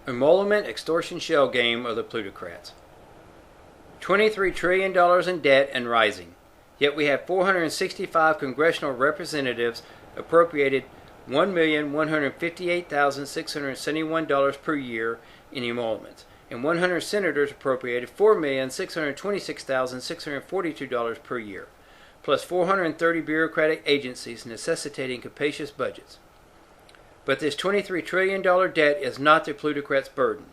Emolument extortion shell game of the Plutocrats. $23 trillion in debt and rising. Yet we have 465 congressional representatives appropriated $1,158,671 per year in emoluments, and 100 senators appropriated $4,626,642 per year, plus 430 bureaucratic agencies necessitating capacious budgets. But this $23 trillion debt is not the plutocrats' burden,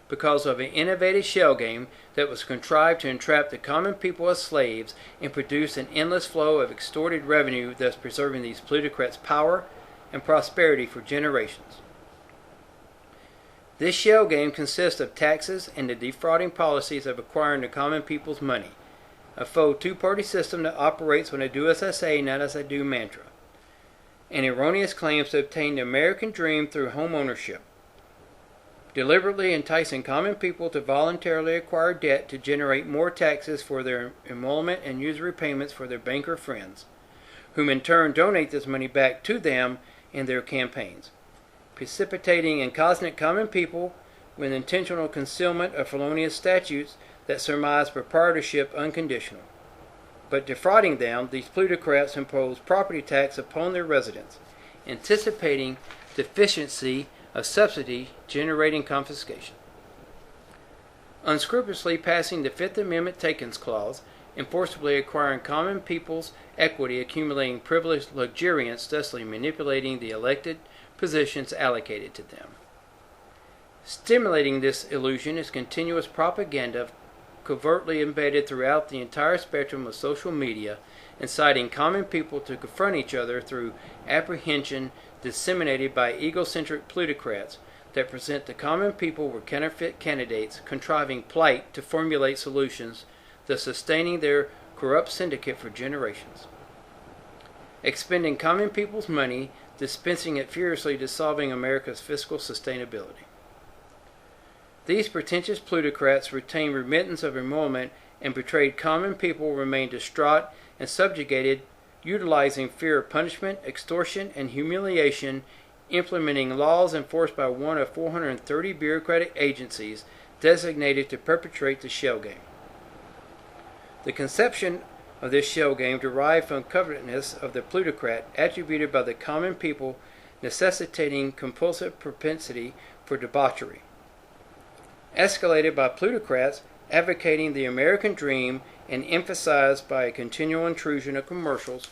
because of an innovative shell game that was contrived to entrap the common people as slaves and produce an endless flow of extorted revenue, thus preserving these plutocrats' power and prosperity for generations. This shell game consists of taxes and the defrauding policies of acquiring the common people's money, a faux two-party system that operates on a do as I say, not as I do mantra, and erroneous claims to obtain the American dream through home ownership, deliberately enticing common people to voluntarily acquire debt to generate more taxes for their emolument and usury payments for their banker friends, whom in turn donate this money back to them in their campaigns, precipitating in cosmic common people with intentional concealment of felonious statutes that surmise proprietorship unconditional. But defrauding them, these plutocrats impose property tax upon their residents, anticipating deficiency of subsidy generating confiscation. Unscrupulously passing the Fifth Amendment Takings Clause, and forcibly acquiring common people's equity, accumulating privileged luxuriance, thusly manipulating the elected positions allocated to them. Stimulating this illusion is continuous propaganda covertly embedded throughout the entire spectrum of social media, inciting common people to confront each other through apprehension disseminated by egocentric plutocrats that present the common people with counterfeit candidates, contriving plight to formulate solutions, thus sustaining their corrupt syndicate for generations. Expending common people's money, dispensing it furiously to solving America's fiscal sustainability. These pretentious plutocrats retain remittance of emolument, and betrayed common people remain distraught and subjugated, utilizing fear of punishment, extortion, and humiliation, implementing laws enforced by one of 430 bureaucratic agencies designated to perpetrate the shell game. The conception of this shell game derived from covetousness of the plutocrat, attributed by the common people, necessitating compulsive propensity for debauchery. Escalated by plutocrats advocating the American dream and emphasized by a continual intrusion of commercials,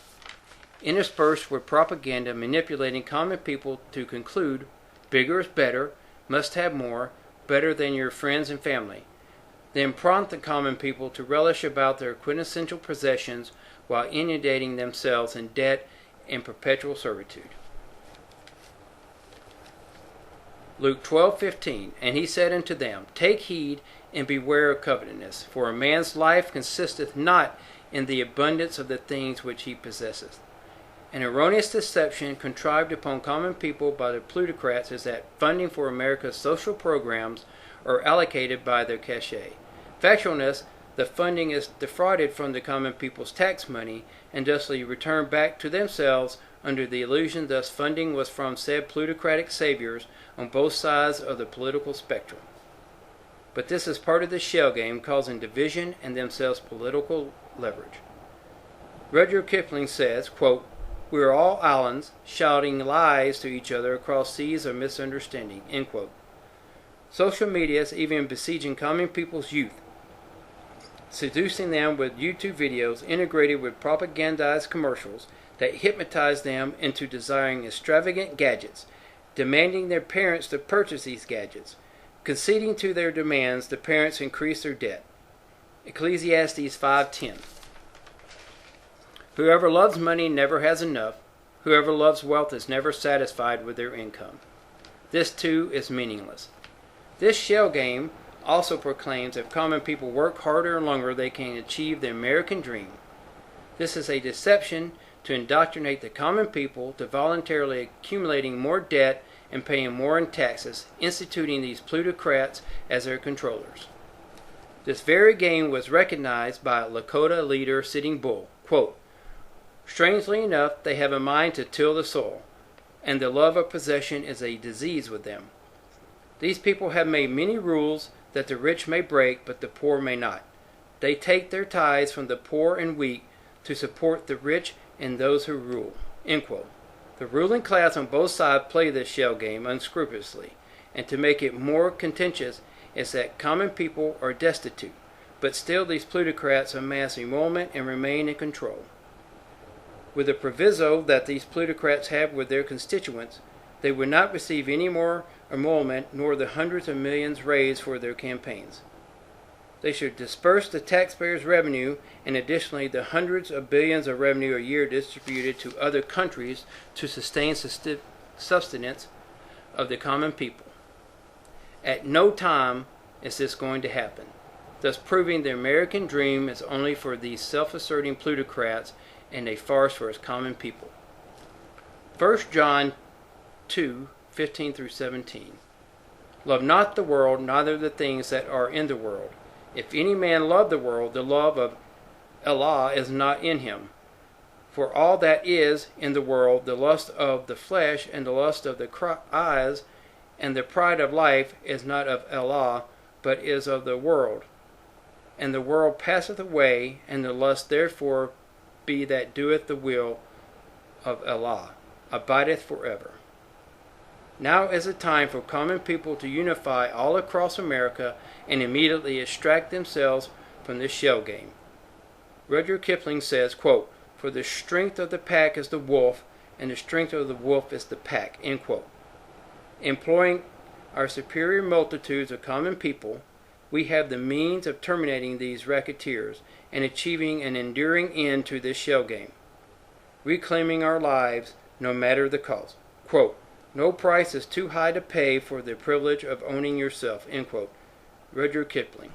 interspersed with propaganda manipulating common people to conclude bigger is better, must have more, better than your friends and family, then prompt the common people to relish about their quintessential possessions while inundating themselves in debt and perpetual servitude. Luke 12:15, and he said unto them, Take heed and beware of covetousness, for a man's life consisteth not in the abundance of the things which he possesseth. An erroneous deception contrived upon common people by the plutocrats is that funding for America's social programs are allocated by their cachet. Factualness, the funding is defrauded from the common people's tax money and thusly returned back to themselves under the illusion thus funding was from said plutocratic saviors on both sides of the political spectrum. But this is part of the shell game, causing division and themselves political leverage. Rudyard Kipling says, quote, We are all islands shouting lies to each other across seas of misunderstanding, end quote. Social media is even besieging common people's youth, seducing them with YouTube videos integrated with propagandized commercials that hypnotize them into desiring extravagant gadgets, demanding their parents to purchase these gadgets. Conceding to their demands, the parents increase their debt. Ecclesiastes 5:10. Whoever loves money never has enough. Whoever loves wealth is never satisfied with their income. This too is meaningless. This shell game also proclaims if common people work harder and longer, they can achieve the American dream. This is a deception to indoctrinate the common people to voluntarily accumulating more debt and paying more in taxes, instituting these plutocrats as their controllers. This very game was recognized by Lakota leader Sitting Bull. Quote, Strangely enough, they have a mind to till the soil, and the love of possession is a disease with them. These people have made many rules that the rich may break, but the poor may not. They take their tithes from the poor and weak to support the rich and those who rule." End quote. The ruling class on both sides play this shell game unscrupulously, and to make it more contentious is that common people are destitute, but still these plutocrats amass emolument and remain in control. With the proviso that these plutocrats have with their constituents, they would not receive any more emolument nor the hundreds of millions raised for their campaigns. They should disperse the taxpayers' revenue and additionally the hundreds of billions of revenue a year distributed to other countries to sustain sustenance of the common people. At no time is this going to happen, thus proving the American dream is only for these self-asserting plutocrats and a farce for its common people. 1 John 2:15 through 17. "Love not the world, neither the things that are in the world. If any man love the world, the love of Allah is not in him. For all that is in the world, the lust of the flesh, and the lust of the eyes, and the pride of life, is not of Allah, but is of the world. And the world passeth away, and the lust therefore be that doeth the will of Allah, abideth forever." Now is the time for common people to unify all across America and immediately extract themselves from this shell game. Rudyard Kipling says, quote, "For the strength of the pack is the wolf, and the strength of the wolf is the pack." End quote. Employing our superior multitudes of common people, we have the means of terminating these racketeers and achieving an enduring end to this shell game, reclaiming our lives no matter the cost. Quote, "No price is too high to pay for the privilege of owning yourself." End quote. Rudyard Kipling.